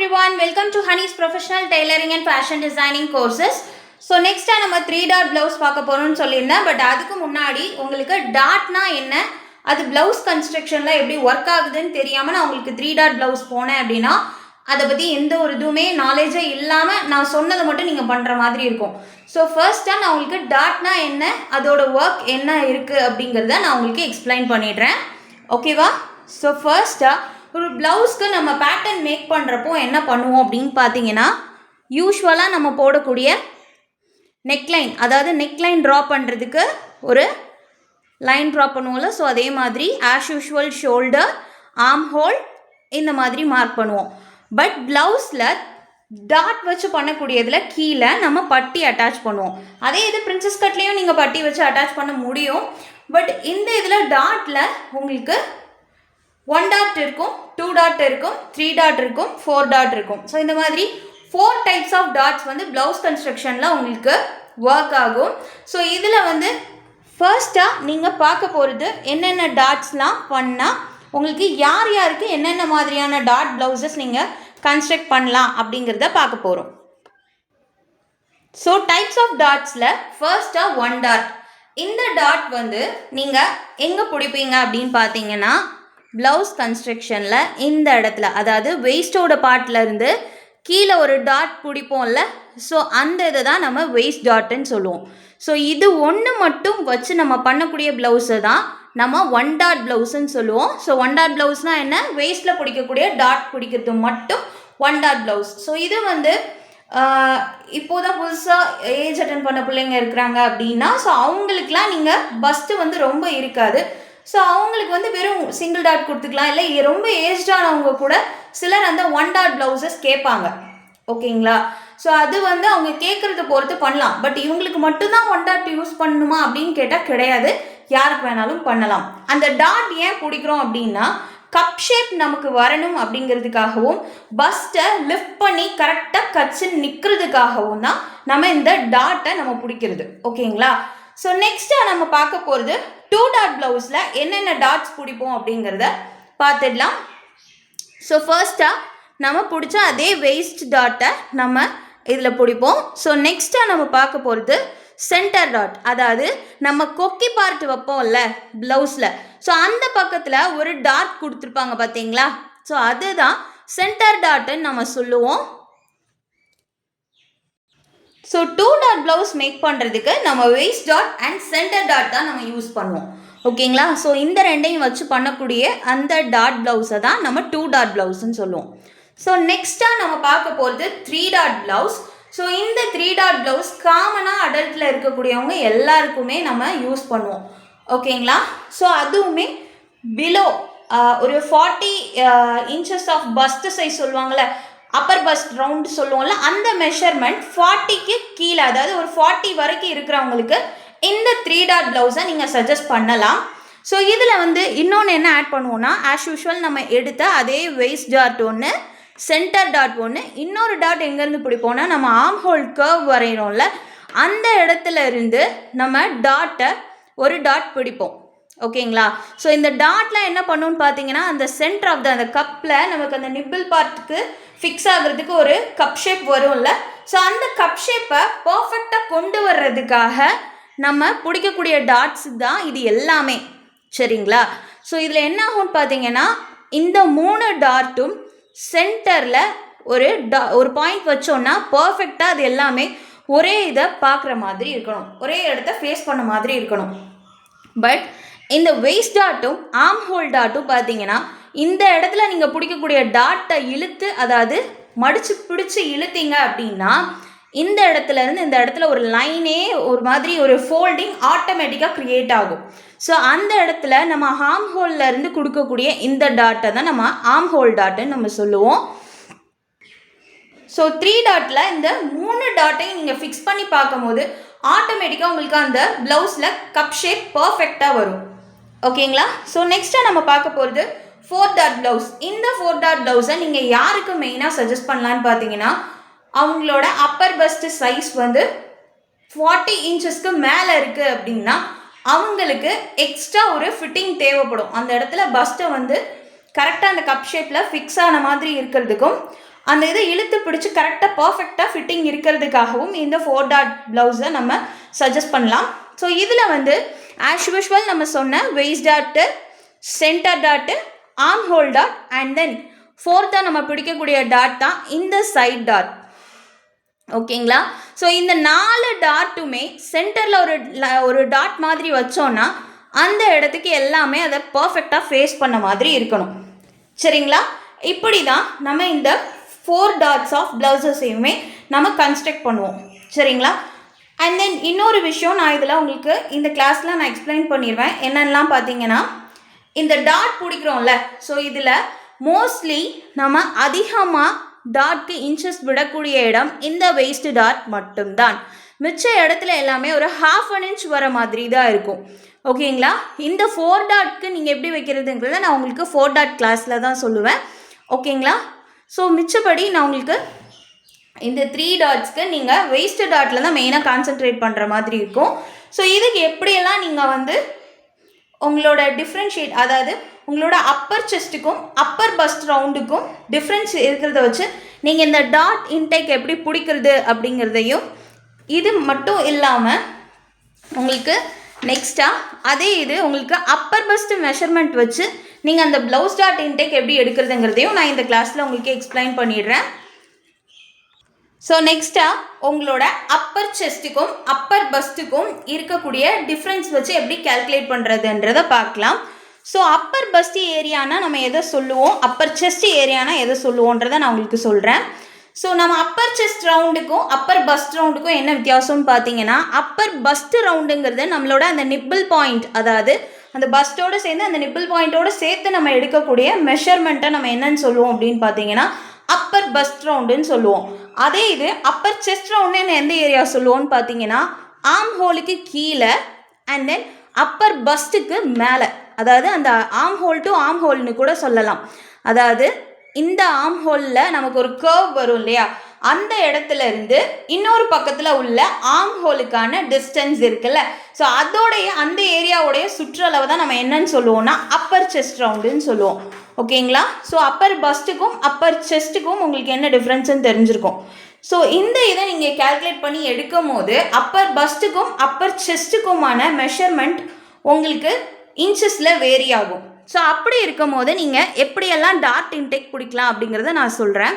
everyone, welcome to Honey's Professional Tailoring and Fashion Designing Courses. So next time நம்ம 3 dot blouse பார்க்க போறோம்னு சொல்லியிருந்தேன். But அதுக்கு முன்னாடி உங்களுக்கு டாட்னா என்ன, அது blouse constructionல எப்படி ஒர்க் ஆகுதுன்னு தெரியாம நான் உங்களுக்கு 3 dot blouse போனேன் அப்படின்னா அதை பற்றி எந்த ஒரு இதுவுமே நாலேஜே இல்லாமல் நான் சொன்னதை மட்டும் நீங்கள் பண்ணுற மாதிரி இருக்கும். ஸோ ஃபர்ஸ்ட்டாக நான் உங்களுக்கு டாட்னா என்ன, அதோட ஒர்க் என்ன இருக்குது அப்படிங்கிறத நான் உங்களுக்கு எக்ஸ்பிளைன் பண்ணிடுறேன். ஓகேவா? ஸோ ஃபர்ஸ்ட்டாக ஒரு ப்ளவுஸ்க்கு நம்ம பேட்டர்ன் மேக் பண்ணுறப்போ என்ன பண்ணுவோம் அப்படின்னு பார்த்தீங்கன்னா, யூஸ்வலாக நம்ம போடக்கூடிய நெக்லைன், அதாவது நெக்லைன் ட்ரா பண்ணுறதுக்கு ஒரு லைன் ட்ரா பண்ணுவோம்ல, ஸோ அதே மாதிரி as usual shoulder, arm whole இந்த மாதிரி மார்க் பண்ணுவோம். பட் ப்ளவுஸில் டாட் வச்சு பண்ணக்கூடியதில் கீழே நம்ம பட்டி அட்டாச் பண்ணுவோம். அதே இது பிரின்சஸ் கட்லேயும் நீங்கள் பட்டி வச்சு அட்டாச் பண்ண முடியும். பட் இந்த இதில் டாட்டில் உங்களுக்கு 1 டாட் இருக்கும், 2 டாட் இருக்கும், 3 டாட் இருக்கும், 4 டாட் இருக்கும். ஸோ இந்த மாதிரி 4 டைப்ஸ் ஆஃப் டாட்ஸ் வந்து ப்ளவுஸ் கன்ஸ்ட்ரக்ஷனில் உங்களுக்கு ஒர்க் ஆகும். ஸோ இதில் வந்து ஃபர்ஸ்ட்டாக நீங்கள் பார்க்க போகிறது என்னென்ன டாட்ஸ்லாம் பண்ணால் உங்களுக்கு யார் யாருக்கு என்னென்ன மாதிரியான டாட் ப்ளவுசஸ் நீங்கள் கன்ஸ்ட்ரக்ட் பண்ணலாம் அப்படிங்கிறத பார்க்க போகிறோம். ஸோ டைப்ஸ் ஆஃப் டாட்ஸில் ஃபர்ஸ்ட்டாக 1 டாட். இந்த டாட் வந்து நீங்கள் எங்கே பிடிப்பீங்க அப்படின்னு பார்த்தீங்கன்னா, ப்ளவுஸ் கன்ஸ்ட்ரக்ஷனில் இந்த இடத்துல, அதாவது வெயிஸ்டோட பார்ட்லேருந்து கீழே ஒரு டாட் பிடிப்போம்ல, ஸோ அந்த இதை தான் நம்ம வெயிஸ்ட் டாட்டுன்னு சொல்லுவோம். ஸோ இது ஒன்று மட்டும் வச்சு நம்ம பண்ணக்கூடிய ப்ளவுஸை தான் நம்ம 1 டாட் ப்ளவுஸுன்னு சொல்லுவோம். ஸோ 1 டாட் ப்ளவுஸ்னால் என்ன, வெயிஸ்ட்டில் பிடிக்கக்கூடிய டாட் பிடிக்கிறது மட்டும் 1 டாட் ப்ளவுஸ். ஸோ இது வந்து இப்போதான் புதுசாக ஏஜ் அட்டன் பண்ண பிள்ளைங்க இருக்கிறாங்க அப்படின்னா, ஸோ அவங்களுக்குலாம் நீங்கள் பஸ்ட்டு வந்து ரொம்ப இருக்காது. ஸோ அவங்களுக்கு வந்து வெறும் சிங்கிள் டாட் கொடுத்துக்கலாம். இல்லை ரொம்ப ஏஜ்டானவங்க கூட சிலர் அந்த 1 டாட் ப்ளவுசஸ் கேட்பாங்க. ஓகேங்களா? ஸோ அது வந்து அவங்க கேட்குறத பொறுத்து பண்ணலாம். பட் இவங்களுக்கு மட்டும்தான் 1 டாட் யூஸ் பண்ணணுமா அப்படின்னு கேட்டால் கிடையாது, யாருக்கு வேணாலும் பண்ணலாம். அந்த டாட் ஏன் பிடிக்கிறோம் அப்படின்னா, கப் ஷேப் நமக்கு வரணும் அப்படிங்கிறதுக்காகவும் பஸ்ட்டை லிஃப்ட் பண்ணி கரெக்டாக கட்சின்னு நிற்கிறதுக்காகவும் தான் நம்ம இந்த டாட்டை நம்ம பிடிக்கிறது. ஓகேங்களா? ஸோ நெக்ஸ்ட்டாக நம்ம பார்க்க போகிறது 2 டாட் ப்ளவுஸில் என்னென்ன டாட்ஸ் பிடிப்போம் அப்படிங்கிறத பார்த்துடலாம். ஸோ ஃபர்ஸ்ட்டாக நம்ம பிடிச்ச அதே வெயிஸ்ட் டாட்டை நம்ம இதில் பிடிப்போம். ஸோ நெக்ஸ்ட்டாக நம்ம பார்க்க போகிறது சென்டர் டாட், அதாவது நம்ம கொக்கி பார்ட் வைப்போம்ல ப்ளவுஸில், ஸோ அந்த பக்கத்தில் ஒரு டாட் கொடுத்துருப்பாங்க பார்த்தீங்களா, ஸோ அதுதான் சென்டர் டாட்டுன்னு நம்ம சொல்லுவோம். ஸோ 2 டாட் ப்ளவுஸ் மேக் பண்ணுறதுக்கு நம்ம waist dot and centre dot தான் நம்ம யூஸ் பண்ணுவோம். ஓகேங்களா? ஸோ இந்த ரெண்டையும் வச்சு பண்ணக்கூடிய அந்த டாட் ப்ளவுஸை தான் நம்ம 2 டாட் ப்ளவுஸ்ன்னு சொல்லுவோம். ஸோ நெக்ஸ்ட்டாக நம்ம பார்க்க போகிறது 3 டாட் ப்ளவுஸ். ஸோ இந்த 3 டாட் ப்ளவுஸ் காமனாக அடல்ட்டில் இருக்கக்கூடியவங்க எல்லாருக்குமே நம்ம யூஸ் பண்ணுவோம். ஓகேங்களா? ஸோ அதுவுமே பிலோ ஒரு 40 இன்ச்சஸ் ஆஃப் பஸ்ட் சைஸ் சொல்லுவாங்கள்ல, அப்பர் பஸ்ட் ரவுண்டு சொல்லுவோம்ல, அந்த மெஷர்மெண்ட் 40க்கு கீழே, அதாவது ஒரு 40 வரைக்கும் இருக்கிறவங்களுக்கு இந்த 3 டாட் ப்ளவுஸை நீங்கள் சஜஸ்ட் பண்ணலாம். ஸோ இதில் வந்து இன்னொன்று என்ன ஆட் பண்ணுவோன்னா, ஆஸ் யூஷுவல் நம்ம எடுத்த அதே வெயிஸ்ட் டாட் ஒன்று, சென்டர் டாட் ஒன்று, இன்னொரு டாட் எங்கேருந்து பிடிப்போம்னா நம்ம ஆர்ம் ஹோல் கர்வ் வரைகிறோம்ல, அந்த இடத்துல இருந்து நம்ம டாட்டை ஒரு டாட் பிடிப்போம். ஓகேங்களா? ஸோ இந்த டாட்டில் என்ன பண்ணுன்னு பார்த்தீங்கன்னா, அந்த சென்டர் ஆஃப் அந்த கப்பில் நமக்கு அந்த நிப்பிள் பார்ட்டுக்கு ஃபிக்ஸ் ஆகிறதுக்கு ஒரு கப் ஷேப் வரும்ல, ஸோ அந்த கப் ஷேப்பை பர்ஃபெக்டாக கொண்டு வர்றதுக்காக நம்ம பிடிக்கக்கூடிய டாட்ஸ் தான் இது எல்லாமே. சரிங்களா? ஸோ இதில் என்ன ஆகும்னு பார்த்தீங்கன்னா, இந்த 3 டாட்டும் சென்டரில் ஒரு பாயிண்ட் வச்சோன்னா பர்ஃபெக்டாக அது எல்லாமே ஒரே இதை பார்க்குற மாதிரி இருக்கணும், ஒரே இடத்த ஃபேஸ் பண்ண மாதிரி இருக்கணும். பட் இந்த வெயிஸ்ட் டாட்டும் ஆர்ம் ஹோல் டாட்டும் பார்த்தீங்கன்னா, இந்த இடத்துல நீங்கள் பிடிக்கக்கூடிய டாட்டை இழுத்து, அதாவது மடித்து பிடிச்சி இழுத்தீங்க அப்படின்னா இந்த இடத்துலேருந்து இந்த இடத்துல ஒரு லைனே ஒரு மாதிரி ஒரு ஃபோல்டிங் ஆட்டோமேட்டிக்காக க்ரியேட் ஆகும். ஸோ அந்த இடத்துல நம்ம ஆர்ம் ஹோலில் இருந்து கொடுக்கக்கூடிய இந்த டாட்டை தான் நம்ம ஆர்ம் ஹோல் டாட்டுன்னு நம்ம சொல்லுவோம். ஸோ 3 டாட்டில் இந்த 3 டாட்டையும் நீங்கள் ஃபிக்ஸ் பண்ணி பார்க்கும்போது ஆட்டோமேட்டிக்காக உங்களுக்கு அந்த ப்ளவுஸில் கப் ஷேப் பர்ஃபெக்டாக வரும். ஓகேங்களா? ஸோ நெக்ஸ்ட்டாக நம்ம பார்க்க போகிறது 4 டாட் ப்ளவுஸ். இந்த 4 டாட் ப்ளவுஸை நீங்கள் யாருக்கு மெயினாக சஜஸ்ட் பண்ணலான்னு பார்த்தீங்கன்னா, அவங்களோட அப்பர் பஸ்ட் சைஸ் வந்து 40 இன்ச்சஸ்க்கு மேலே இருக்குது அப்படின்னா அவங்களுக்கு எக்ஸ்ட்ரா ஒரு ஃபிட்டிங் தேவைப்படும். அந்த இடத்துல பஸ்ட்டை வந்து கரெக்டாக அந்த கப் ஷேப்பில் ஃபிக்ஸ் ஆன மாதிரி இருக்கிறதுக்கும் அந்த இதை இழுத்து பிடிச்சி கரெக்டாக பர்ஃபெக்டாக ஃபிட்டிங் இருக்கிறதுக்காகவும் இந்த 4 டாட் ப்ளவுஸை நம்ம சஜஸ்ட் பண்ணலாம். ஸோ இதில் வந்து ஆஸ் யூஷுவல் நம்ம சொன்ன waist dot, centre dot, arm hole dot and then ஃபோர்த்தாக நம்ம பிடிக்கக்கூடிய டாட் தான் இந்த சைட் டாட். ஓகேங்களா? ஸோ இந்த 4 டாட்டுமே சென்டரில் ஒரு டாட் மாதிரி வச்சோன்னா அந்த இடத்துக்கு எல்லாமே அதை பர்ஃபெக்டாக ஃபேஸ் பண்ண மாதிரி இருக்கணும். சரிங்களா? இப்படி தான் நம்ம இந்த 4 டாட்ஸ் ஆஃப் ப்ளவுஸஸையுமே நம்ம கன்ஸ்ட்ரக்ட் பண்ணுவோம். சரிங்களா? அண்ட் தென் இன்னொரு விஷயம் நான் இதில் உங்களுக்கு இந்த கிளாஸில் நான் எக்ஸ்பிளைன் பண்ணிடுவேன். என்னென்னலாம் பார்த்தீங்கன்னா, இந்த டாட் பிடிக்கிறோம்ல, ஸோ இதில் மோஸ்ட்லி நம்ம அதிகமாக டாட்க்கு இன்ச்சஸ் விடக்கூடிய இடம் இந்த வெயிஸ்ட் டாட் மட்டும்தான். மிச்ச இடத்துல எல்லாமே ஒரு 1/2 inch வர மாதிரி தான் இருக்கும். ஓகேங்களா? இந்த 4 டாட்க்கு நீங்கள் எப்படி வைக்கிறதுங்கிறத நான் உங்களுக்கு 4 டாட் கிளாஸில் தான் சொல்லுவேன். ஓகேங்களா? ஸோ மிச்சப்படி நான் உங்களுக்கு இந்த 3 டாட்ஸ்க்கு நீங்கள் வெயிஸ்ட் டாட்டில் தான் மெயினாக கான்சென்ட்ரேட் பண்ணுற மாதிரி இருக்கும். ஸோ இதுக்கு எப்படியெல்லாம் நீங்கள் வந்து உங்களோட டிஃப்ரென்ஷியேட், அதாவது உங்களோட அப்பர் செஸ்ட்டுக்கும் அப்பர் பஸ்ட் ரவுண்டுக்கும் டிஃப்ரென்ஸ் இருக்கிறத வச்சு நீங்கள் இந்த டாட் இன்டேக் எப்படி பிடிக்கிறது அப்படிங்கிறதையும், இது மட்டும் இல்லாமல் உங்களுக்கு நெக்ஸ்ட்டாக அதே இது உங்களுக்கு அப்பர் பஸ்ட் மெஷர்மெண்ட் வச்சு நீங்கள் அந்த ப்ளவுஸ் டாட் இன்டேக் எப்படி எடுக்கிறதுங்கிறதையும் நான் இந்த கிளாஸில் உங்களுக்கு எக்ஸ்பிளைன் பண்ணிடுறேன். ஸோ நெக்ஸ்ட்டாக உங்களோட அப்பர் செஸ்ட்டுக்கும் அப்பர் பஸ்ட்டுக்கும் இருக்கக்கூடிய டிஃப்ரென்ஸ் வச்சு எப்படி கேல்குலேட் பண்ணுறதுன்றதை பார்க்கலாம். ஸோ அப்பர் பஸ்ட் ஏரியானா நம்ம எதை சொல்லுவோம், அப்பர் செஸ்ட் ஏரியானா எதை சொல்லுவோன்றதை நான் உங்களுக்கு சொல்கிறேன். ஸோ நம்ம அப்பர் செஸ்ட் ரவுண்டுக்கும் அப்பர் பஸ்ட் ரவுண்டுக்கும் என்ன வித்தியாசம்னு பார்த்தீங்கன்னா, அப்பர் பஸ்ட் ரவுண்டுங்கிறது நம்மளோட அந்த நிப்பிள் பாயிண்ட், அதாவது அந்த பஸ்ட்டோடு சேர்ந்து அந்த நிப்பிள் பாயிண்ட்டோடு சேர்த்து நம்ம எடுக்கக்கூடிய மெஷர்மெண்ட்டை நம்ம என்னன்னு சொல்லுவோம் அப்படின்னு பார்த்தீங்கன்னா அப்பர் பஸ்ட் ரவுண்டுன்னு சொல்லுவோம். அதே இது அப்பர் செஸ்ட் ரவுண்டுன்னு எந்த ஏரியா சொல்லுவோம்னு பார்த்தீங்கன்னா, ஆர்ம் ஹோலுக்கு கீழே அண்ட் தென் அப்பர் பஸ்ட்டுக்கு மேலே, அதாவது அந்த ஆர்ம் ஹோல் டு ஆர்ம் ஹோல்னு கூட சொல்லலாம். அதாவது இந்த ஆர்ம் ஹோலில் நமக்கு ஒரு கர்வ் வரும் இல்லையா, அந்த இடத்துல இருந்து இன்னொரு பக்கத்தில் உள்ள ஆர்ம் ஹோலுக்கான டிஸ்டன்ஸ் இருக்குல்ல, ஸோ அதோடைய அந்த ஏரியாவுடைய சுற்றளவு தான் நம்ம என்னன்னு சொல்லுவோம்னா அப்பர் செஸ்ட் ரவுண்டுன்னு சொல்லுவோம். ஓகேங்களா? ஸோ அப்பர் பஸ்ட்டுக்கும் அப்பர் செஸ்ட்டுக்கும் உங்களுக்கு என்ன டிஃப்ரென்ஸ்ன்னு தெரிஞ்சிருக்கும். ஸோ இந்த இதை நீங்கள் கேல்குலேட் பண்ணி எடுக்கும் போது அப்பர் பஸ்ட்டுக்கும் அப்பர் செஸ்ட்டுக்குமான மெஷர்மெண்ட் உங்களுக்கு இன்ச்சஸில் வேரி ஆகும். ஸோ அப்படி இருக்கும் போது நீங்கள் எப்படியெல்லாம் டாட் இன்டேக் பிடிக்கலாம் அப்படிங்கிறத நான் சொல்கிறேன்.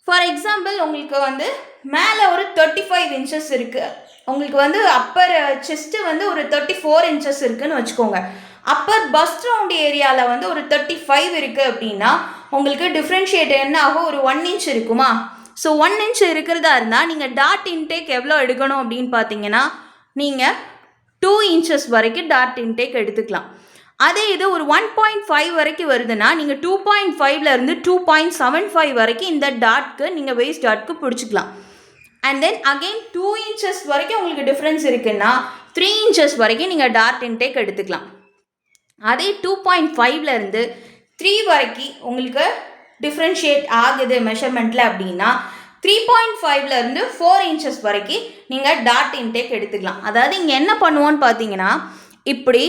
ஃபார் எக்ஸாம்பிள் உங்களுக்கு வந்து மேலே ஒரு 35 inches இருக்குது, உங்களுக்கு வந்து அப்பர் செஸ்ட்டு வந்து ஒரு 34 inches இருக்குதுன்னு வச்சுக்கோங்க. அப்பர் பஸ்ட் ரவுண்ட் ஏரியாவில் வந்து ஒரு 35 இருக்குது அப்படின்னா உங்களுக்கு டிஃப்ரென்ஷியேட் என்ன ஆகும், ஒரு 1 inch இருக்குமா? ஸோ 1 inch இருக்கிறதா இருந்தால் நீங்கள் டாட் இன்டேக் எவ்வளோ எடுக்கணும் அப்படின்னு பார்த்தீங்கன்னா, நீங்கள் 2 inches வரைக்கும் டாட் இன்டேக் எடுத்துக்கலாம். அதே இது ஒரு 1.5 வரைக்கும் வருதுன்னா நீங்கள் 2.5லேருந்து 2.75 வரைக்கும் இந்த டாட்க்கு நீங்கள் வெயிஸ்ட் டாட்க்கு பிடிச்சிக்கலாம். அண்ட் தென் அகெயின் 2 inches வரைக்கும் உங்களுக்கு டிஃப்ரென்ஸ் இருக்குன்னா 3 inches வரைக்கும் நீங்கள் டாட் இன்டேக் எடுத்துக்கலாம். அதே 2.5லேருந்து 3 வரைக்கும் உங்களுக்கு டிஃப்ரென்ஷியேட் ஆகுது மெஷர்மெண்ட்டில் அப்படின்னா 3.5லேருந்து 4 inches வரைக்கும் நீங்கள் டாட் இன்டேக் எடுத்துக்கலாம். அதாவது இங்கே என்ன பண்ணுவோன்னு பார்த்தீங்கன்னா, இப்படி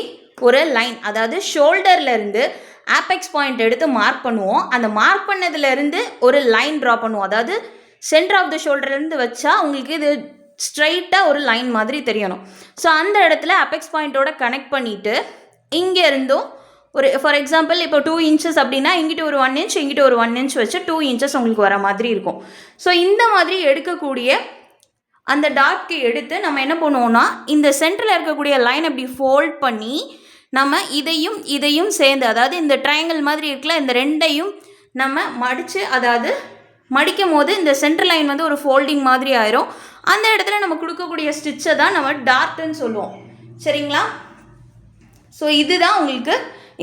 ஒரு லைன், அதாவது ஷோல்டர்லேருந்து ஆப்பெக்ஸ் பாயிண்ட் எடுத்து மார்க் பண்ணுவோம். அந்த மார்க் பண்ணதுலேருந்து ஒரு லைன் ட்ரா பண்ணுவோம். அதாவது சென்டர் ஆஃப் த ஷோல்டர்லேருந்து வச்சா உங்களுக்கு இது ஸ்ட்ரைட்டாக ஒரு லைன் மாதிரி தெரியணும். ஸோ அந்த இடத்துல ஆப்பெக்ஸ் பாயிண்ட்டோட கனெக்ட் பண்ணிவிட்டு இங்கே இருந்தும் ஒரு ஃபார் எக்ஸாம்பிள் இப்போ 2 inches அப்படின்னா இங்கிட்ட ஒரு 1 inch இங்கிட்ட ஒரு 1 inch வச்சு 2 inches உங்களுக்கு வர மாதிரி இருக்கும். ஸோ இந்த மாதிரி எடுக்கக்கூடிய அந்த டாட்க்கு எடுத்து நம்ம என்ன பண்ணுவோம்னா, இந்த சென்டரில் இருக்கக்கூடிய லைன் அப்படி ஃபோல்ட் பண்ணி நம்ம இதையும் சேர்ந்து, அதாவது இந்த ட்ரையாங்கிள் மாதிரி இருக்குல்ல, இந்த ரெண்டையும் நம்ம மடித்து, அதாவது மடிக்கும் போது இந்த சென்டர் லைன் வந்து ஒரு ஃபோல்டிங் மாதிரி ஆயிரும். அந்த இடத்துல நம்ம கொடுக்கக்கூடிய ஸ்டிச்சை தான் நம்ம டாட்னு சொல்லுவோம். சரிங்களா? ஸோ இதுதான் உங்களுக்கு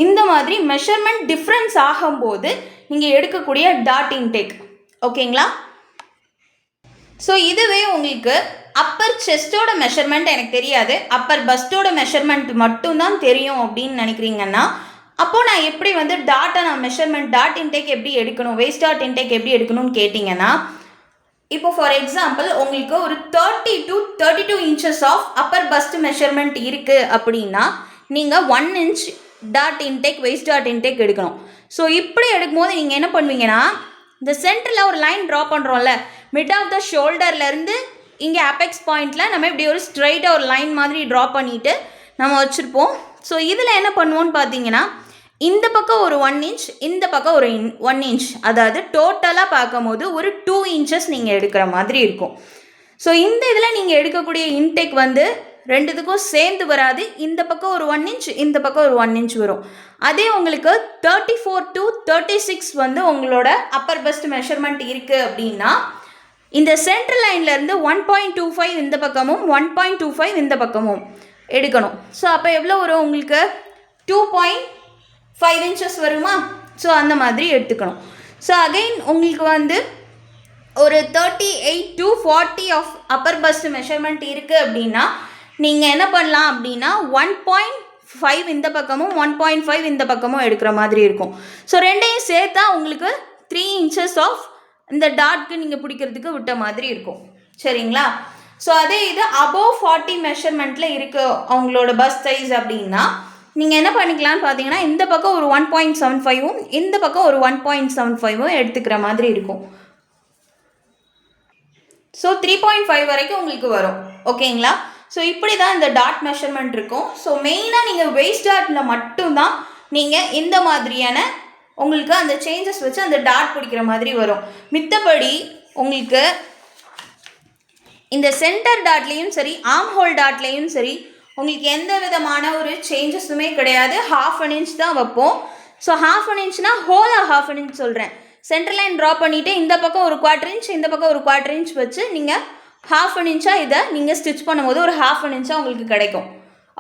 இந்த மாதிரி மெஷர்மெண்ட் டிஃப்ரென்ஸ் ஆகும்போது நீங்கள் எடுக்கக்கூடிய டாட் இன்டேக். ஓகேங்களா? ஸோ இதுவே உங்களுக்கு அப்பர் செஸ்ட்டோட மெஷர்மெண்ட் எனக்கு தெரியாது, அப்பர் பஸ்ட்டோட மெஷர்மெண்ட் மட்டும்தான் தெரியும் அப்படின்னு நினைக்கிறீங்கன்னா, அப்போது நான் எப்படி வந்து நான் மெஷர்மெண்ட் டாட் இன்டேக் எப்படி எடுக்கணும், வேஸ்ட் டாட் இன்டேக் எப்படி எடுக்கணும்னு கேட்டிங்கன்னா, இப்போ ஃபார் எக்ஸாம்பிள் உங்களுக்கு ஒரு 30 to 32 inches of upper bust measurement இருக்குது அப்படின்னா நீங்கள் 1 inch dot intake waist dot intake எடுக்கணும். ஸோ இப்படி எடுக்கும்போது நீங்கள் என்ன பண்ணுவீங்கன்னா, இந்த சென்டரில் ஒரு லைன் ட்ரா பண்ணுறோம்ல, மிட் ஆஃப் த ஷோல்டர்லேருந்து இங்கே அபெக்ஸ் பாயிண்டில் நம்ம இப்படி ஒரு ஸ்ட்ரைட்டாக ஒரு லைன் மாதிரி ட்ரா பண்ணிவிட்டு நம்ம வச்சுருப்போம். ஸோ இதில் என்ன பண்ணுவோன்னு பார்த்தீங்கன்னா, இந்த பக்கம் ஒரு 1 inch, இந்த பக்கம் ஒரு 1 inch, அதாவது டோட்டலாக பார்க்கும் போது ஒரு 2 inches நீங்கள் எடுக்கிற மாதிரி இருக்கும். ஸோ இந்த இதில் நீங்கள் எடுக்கக்கூடிய இன்டேக் வந்து ரெண்டுத்துக்கும் சேர்ந்து வராது. இந்த பக்கம் ஒரு 1 inch, இந்த பக்கம் ஒரு 1 inch வரும். அதே உங்களுக்கு 34 to 36 வந்து உங்களோட அப்பர் பஸ்ட் மெஷர்மெண்ட் இருக்குது அப்படின்னா, இந்த சென்ட்ரல் லைன்லேருந்து 1.25 இந்த பக்கமும் 1.25 இந்த பக்கமும் எடுக்கணும். ஸோ அப்போ எவ்வளோ வரும் உங்களுக்கு? 2.5 inches வருமா? ஸோ அந்த மாதிரி எடுத்துக்கணும். ஸோ அகைன் உங்களுக்கு வந்து ஒரு 38 to 40 of upper bust measurement இருக்குது அப்படின்னா, நீங்கள் என்ன பண்ணலாம் அப்படின்னா 1.5 இந்த பக்கமும் 1.5 இந்த பக்கமும் எடுக்கிற மாதிரி இருக்கும். ஸோ ரெண்டையும் சேர்த்தா உங்களுக்கு 3 inches ஆஃப் இந்த டாட்க்கு நீங்கள் பிடிக்கிறதுக்கு விட்ட மாதிரி இருக்கும். சரிங்களா? ஸோ அதே இது அபோவ் 40 மெஷர்மெண்ட்டில் இருக்குது அவங்களோட பஸ் சைஸ் அப்படின்னா, நீங்கள் என்ன பண்ணிக்கலான்னு பார்த்தீங்கன்னா, இந்த பக்கம் ஒரு 1.75ம் இந்த பக்கம் ஒரு 1.75ம் எடுத்துக்கிற மாதிரி இருக்கும். ஸோ 3.5 வரைக்கும் உங்களுக்கு வரும். ஓகேங்களா? ஸோ இப்படி தான் இந்த டாட் மெஷர்மெண்ட் இருக்கும். ஸோ மெயினாக நீங்கள் வெயிஸ்ட் டாட்டில் மட்டும்தான் நீங்கள் இந்த மாதிரியான உங்களுக்கு அந்த சேஞ்சஸ் வச்சு அந்த டாட் பிடிக்கிற மாதிரி வரும். மித்தபடி உங்களுக்கு இந்த சென்டர் டாட்லேயும் சரி, ஆர்ம் ஹோல் டாட்லேயும் சரி, உங்களுக்கு எந்த விதமான ஒரு சேஞ்சஸுமே கிடையாது. 1/2 inch தான் வைப்போம். ஸோ 1/2 inchனா ஹோலாக 1/2 inch சொல்கிறேன். சென்டர் லைன் ட்ரா பண்ணிவிட்டு இந்த பக்கம் ஒரு 1/4 inch, இந்த பக்கம் ஒரு 1/4 inch வச்சு நீங்கள் 1/2 inch-ஆக இதை நீங்கள் ஸ்டிச் பண்ணும்போது ஒரு 1/2 inch-ஆக உங்களுக்கு கிடைக்கும்.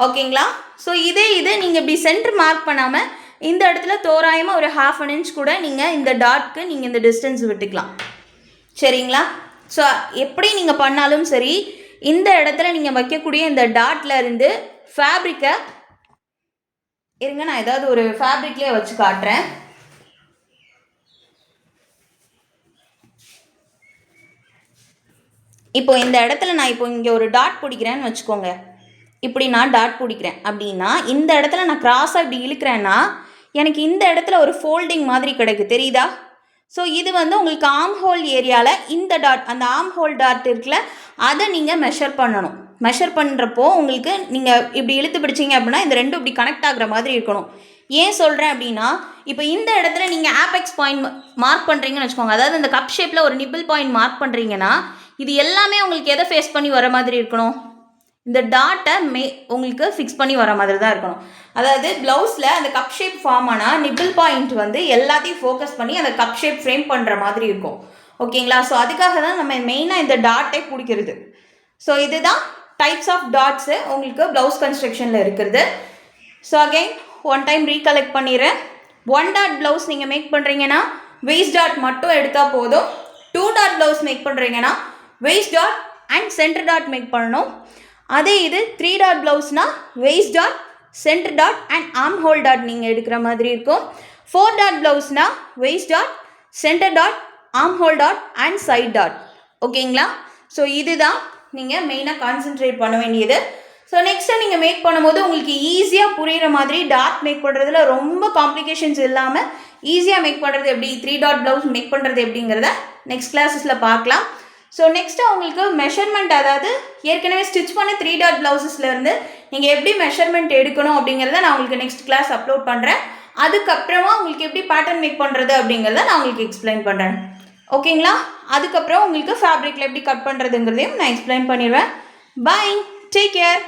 ஓகேங்களா? ஸோ இதே இது நீங்கள் இப்படி சென்டர் மார்க் பண்ணாமல் இந்த இடத்துல தோராயமாக ஒரு 1/2 inch கூட நீங்கள் இந்த டாட்க்கு நீங்கள் இந்த டிஸ்டன்ஸ் விட்டுக்கலாம். சரிங்களா? ஸோ எப்படி நீங்கள் பண்ணாலும் சரி, இந்த இடத்துல நீங்கள் வைக்கக்கூடிய இந்த டாட்டில் இருந்து ஃபேப்ரிக்கை இருங்க, நான் ஏதாவது ஒரு ஃபேப்ரிக்லேயே வச்சு காட்டுறேன். இப்போ இந்த இடத்துல நான் இப்போ இங்கே ஒரு டாட் பிடிக்கிறேன்னு வச்சுக்கோங்க. இப்படி நான் டாட் பிடிக்கிறேன் அப்படின்னா, இந்த இடத்துல நான் கிராஸாக இப்படி இழுக்கிறேன்னா எனக்கு இந்த இடத்துல ஒரு ஃபோல்டிங் மாதிரி கிடைக்கும். தெரியுதா? ஸோ இது வந்து உங்களுக்கு ஆர்ம் ஹோல் ஏரியாவில் இந்த டாட், அந்த ஆர்ம் ஹோல் டாட் இருக்குல்ல, அதை நீங்கள் மெஷர் பண்ணணும். மெஷர் பண்ணுறப்போ உங்களுக்கு நீங்கள் இப்படி இழுத்து பிடிச்சிங்க அப்படின்னா இந்த ரெண்டும் இப்படி கனெக்ட் ஆகிற மாதிரி இருக்கணும். ஏன் சொல்கிறேன் அப்படின்னா, இப்போ இந்த இடத்துல நீங்கள் ஆபெக்ஸ் பாயிண்ட் மார்க் பண்ணுறீங்கன்னு வச்சுக்கோங்க. அதாவது இந்த கப் ஷேப்பில் ஒரு நிப்பிள் பாயிண்ட் மார்க் பண்ணுறீங்கன்னா, இது எல்லாமே உங்களுக்கு எதை ஃபேஸ் பண்ணி வர மாதிரி இருக்கணும்? இந்த டாட்டை உங்களுக்கு ஃபிக்ஸ் பண்ணி வர மாதிரி தான் இருக்கணும். அதாவது ப்ளவுஸில் அந்த கப் ஷேப் ஃபார்ம் ஆனால் நிப்பிள் பாயிண்ட் வந்து எல்லாத்தையும் ஃபோக்கஸ் பண்ணி அந்த கப் ஷேப் ஃப்ரேம் பண்ணுற மாதிரி இருக்கும். ஓகேங்களா? ஸோ அதுக்காக தான் நம்ம மெயினாக இந்த டாட்டை பிடிக்கிறது. ஸோ இதுதான் டைப்ஸ் ஆஃப் டாட்ஸு உங்களுக்கு ப்ளவுஸ் கன்ஸ்ட்ரக்ஷனில் இருக்கிறது. So again one time recollect பண்ணிடுறேன். 1 டாட் ப்ளவுஸ் நீங்கள் மேக் பண்ணுறீங்கன்னா வெயிஸ்ட் டாட் மட்டும் எடுத்தால் போதும். 2 டாட் ப்ளவுஸ் மேக் பண்ணுறீங்கன்னா waist dot and centre dot make பண்ணணும். அதே இது 3 டாட் ப்ளவுஸ்னால் waist dot, centre dot and arm hole dot நீங்கள் எடுக்கிற மாதிரி இருக்கும். 4 டாட் ப்ளவுஸ்னால் waist dot, centre dot, arm hole dot and side dot. ஓகேங்களா? ஸோ இதுதான் நீங்கள் மெயினாக கான்சென்ட்ரேட் பண்ண வேண்டியது. ஸோ நெக்ஸ்ட்டு நீங்கள் மேக் பண்ணும்போது உங்களுக்கு ஈஸியாக புரிகிற மாதிரி டாட் மேக் பண்ணுறதுல ரொம்ப காம்ப்ளிகேஷன்ஸ் இல்லாமல் ஈஸியாக மேக் பண்ணுறது எப்படி, 3 டாட் ப்ளவுஸ் மேக் பண்ணுறது எப்படிங்கிறத நெக்ஸ்ட் கிளாஸஸில் பார்க்கலாம். ஸோ நெக்ஸ்ட்டு உங்களுக்கு மெஷர்மெண்ட், அதாவது ஏற்கனவே ஸ்டிச் பண்ண 3 டாட் ப்ளவுஸஸ்லேருந்து நீங்கள் எப்படி மெஷர்மெண்ட் எடுக்கணும் அப்படிங்கிறத நான் உங்களுக்கு நெக்ஸ்ட் கிளாஸ் அப்லோட் பண்ணுறேன். அதுக்கப்புறமா உங்களுக்கு எப்படி பேட்டர்ன் மேக் பண்ணுறது அப்படிங்கிறத நான் உங்களுக்கு எக்ஸ்பிளைன் பண்ணுறேன். ஓகேங்களா? அதுக்கப்புறம் உங்களுக்கு ஃபேப்ரிக்கில் எப்படி கட் பண்ணுறதுங்கிறதையும் நான் எக்ஸ்பிளைன் பண்ணிடுவேன். Bye, take care.